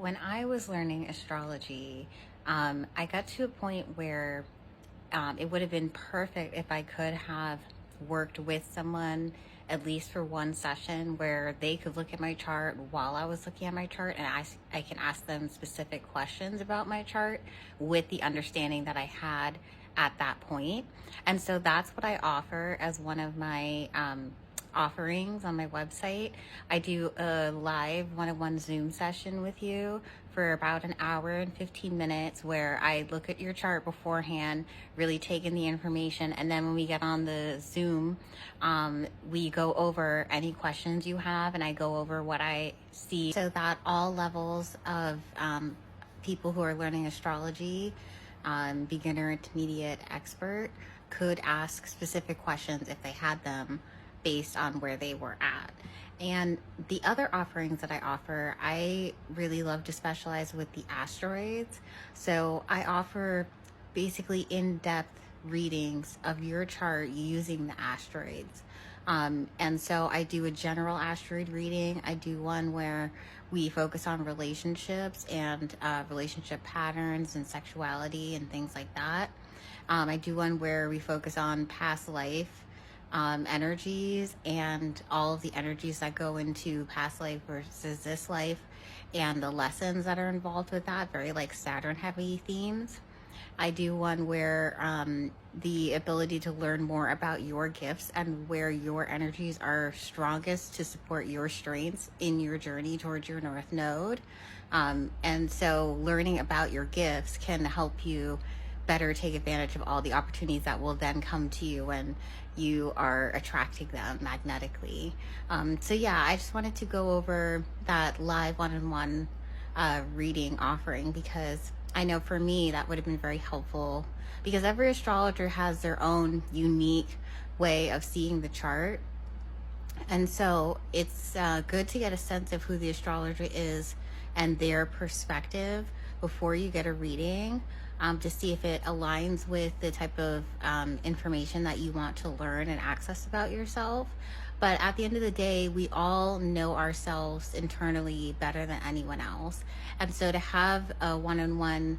When I was learning astrology, I got to a point where it would have been perfect if I could have worked with someone at least for one session where they could look at my chart while I was looking at my chart, and I can ask them specific questions about my chart with the understanding that I had at that point. And so that's what I offer as one of my offerings on my website. I do a live one-on-one Zoom session with you for about an hour and 15 minutes where I look at your chart beforehand, really take in the information, and then when we get on the Zoom, we go over any questions you have and I go over what I see so that all levels of people who are learning astrology, beginner, intermediate, expert, could ask specific questions if they had them based on where they were at. And the other offerings that I offer, I really love to specialize with the asteroids. So I offer basically in-depth readings of your chart using the asteroids. And so I do a general asteroid reading. I do one where we focus on relationships and relationship patterns and sexuality and things like that. I do one where we focus on past life energies and all of the energies that go into past life versus this life and the lessons that are involved with that, very like Saturn heavy themes. I do one where the ability to learn more about your gifts and where your energies are strongest to support your strengths in your journey towards your North Node. And so learning about your gifts can help you better take advantage of all the opportunities that will then come to you when you are attracting them magnetically. So yeah, I just wanted to go over that live one-on-one reading offering because I know for me that would have been very helpful because every astrologer has their own unique way of seeing the chart. And so it's good to get a sense of who the astrologer is and their perspective before you get a reading, to see if it aligns with the type of information that you want to learn and access about yourself. But at the end of the day, we all know ourselves internally better than anyone else. And so to have a one-on-one,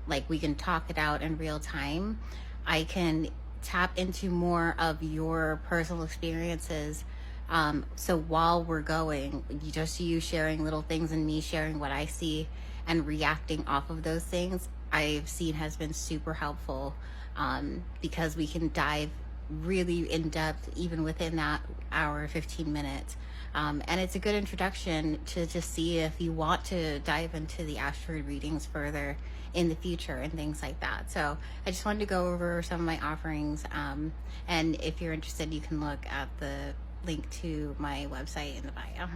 like we can talk it out in real time, I can tap into more of your personal experiences. So while we're going, you sharing little things and me sharing what I see and reacting off of those things, I've seen has been super helpful, because we can dive really in depth even within that hour, 15 minutes. And it's a good introduction to just see if you want to dive into the asteroid readings further in the future and things like that. So I just wanted to go over some of my offerings. And if you're interested, you can look at the link to my website in the bio.